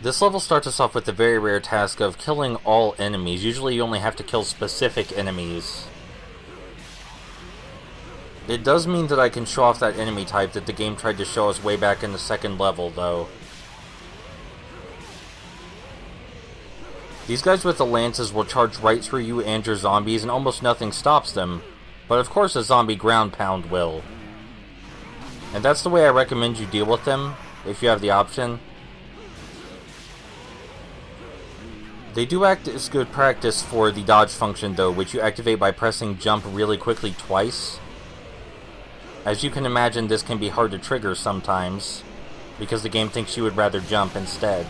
This level starts us off with the very rare task of killing all enemies. Usually you only have to kill specific enemies. It does mean that I can show off that enemy type that the game tried to show us way back in the second level, though. These guys with the lances will charge right through you and your zombies, and almost nothing stops them. But of course a zombie ground pound will. And that's the way I recommend you deal with them, if you have the option. They do act as good practice for the dodge function though, which you activate by pressing jump really quickly twice. As you can imagine, this can be hard to trigger sometimes, because the game thinks you would rather jump instead.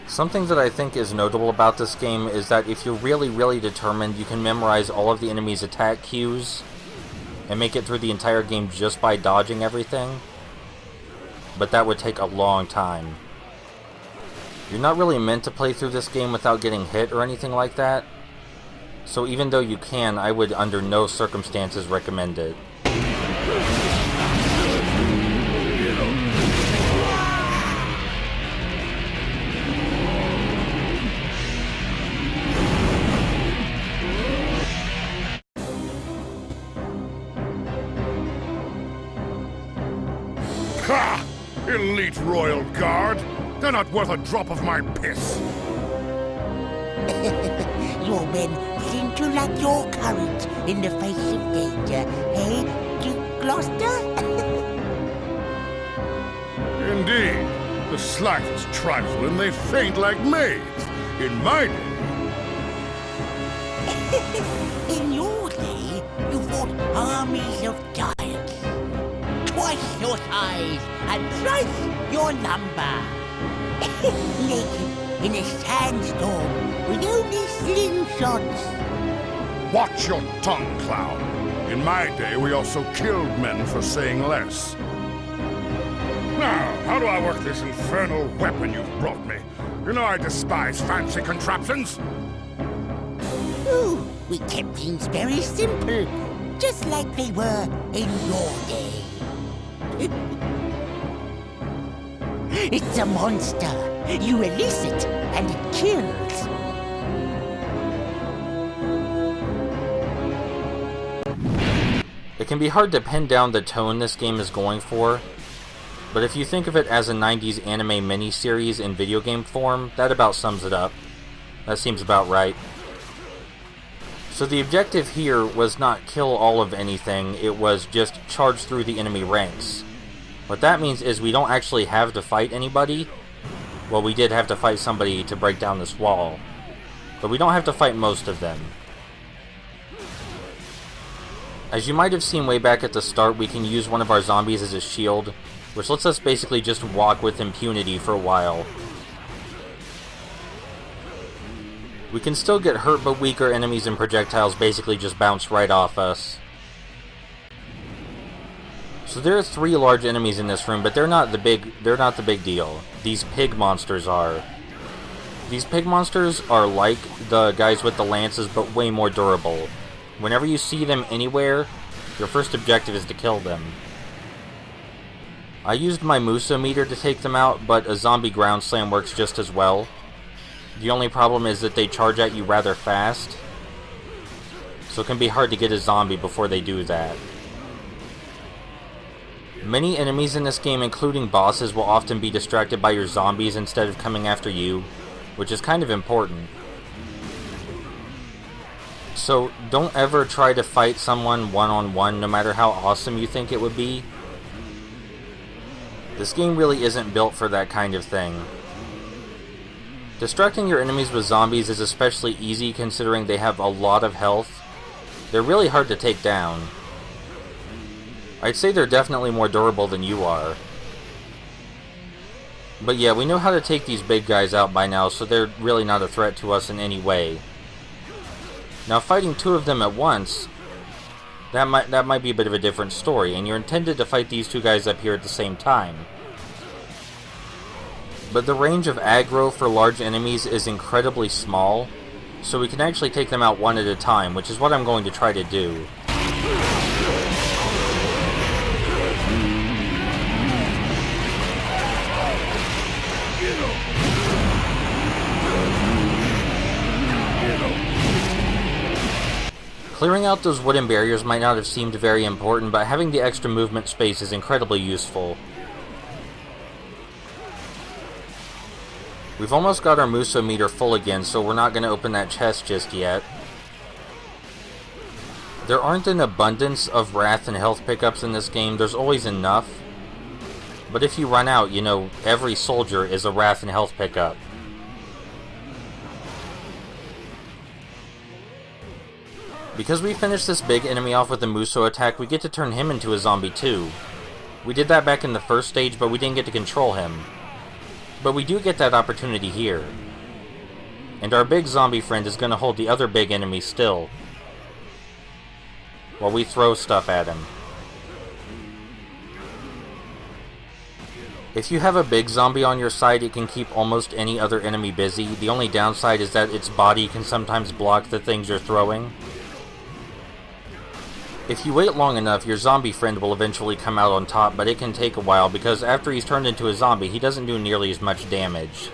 Something that I think is notable about this game is that if you're really determined, you can memorize all of the enemy's attack cues and make it through the entire game just by dodging everything. But that would take a long time. You're not really meant to play through this game without getting hit or anything like that. So even though you can, I would under no circumstances recommend it. Ha! Elite Royal Guard! They're not worth a drop of my piss! Your men seem to lack your courage in the face of danger, eh, Duke Gloucester? Indeed. The slightest trifle and they faint like maids. In my day... In your day, you fought armies of giants. Twice your size and thrice your number. Naked in a sandstorm with only slingshots. Watch your tongue, clown. In my day, we also killed men for saying less. Now, how do I work this infernal weapon you've brought me? You know I despise fancy contraptions. Ooh, we kept things very simple, just like they were in your day. It's a monster. You release it, and it kills. It can be hard to pin down the tone this game is going for, but if you think of it as a 90s anime miniseries in video game form, that about sums it up. That seems about right. So the objective here was not kill all of anything, it was just charge through the enemy ranks. What that means is we don't actually have to fight anybody. Well, we did have to fight somebody to break down this wall, but we don't have to fight most of them. As you might have seen way back at the start, we can use one of our zombies as a shield, which lets us basically just walk with impunity for a while. We can still get hurt, but weaker enemies and projectiles basically just bounce right off us. So there are 3 large enemies in this room, but they're not the big deal. These pig monsters are. These pig monsters are like the guys with the lances, but way more durable. Whenever you see them anywhere, your first objective is to kill them. I used my Musa meter to take them out, but a zombie ground slam works just as well. The only problem is that they charge at you rather fast, so it can be hard to get a zombie before they do that. Many enemies in this game, including bosses, will often be distracted by your zombies instead of coming after you, which is kind of important. So don't ever try to fight someone one-on-one, no matter how awesome you think it would be. This game really isn't built for that kind of thing. Distracting your enemies with zombies is especially easy considering they have a lot of health. They're really hard to take down. I'd say they're definitely more durable than you are. But yeah, we know how to take these big guys out by now, so they're really not a threat to us in any way. Now fighting 2 of them at once, that might be a bit of a different story, and you're intended to fight these 2 guys up here at the same time. But the range of aggro for large enemies is incredibly small, so we can actually take them out one at a time, which is what I'm going to try to do. Clearing out those wooden barriers might not have seemed very important, but having the extra movement space is incredibly useful. We've almost got our Muso meter full again, so we're not going to open that chest just yet. There aren't an abundance of wrath and health pickups in this game. There's always enough. But if you run out, you know, every soldier is a wrath and health pickup. Because we finished this big enemy off with a Muso attack, we get to turn him into a zombie too. We did that back in the first stage, but we didn't get to control him. But we do get that opportunity here. And our big zombie friend is going to hold the other big enemy still, while we throw stuff at him. If you have a big zombie on your side, it can keep almost any other enemy busy. The only downside is that its body can sometimes block the things you're throwing. If you wait long enough, your zombie friend will eventually come out on top, but it can take a while because after he's turned into a zombie, he doesn't do nearly as much damage.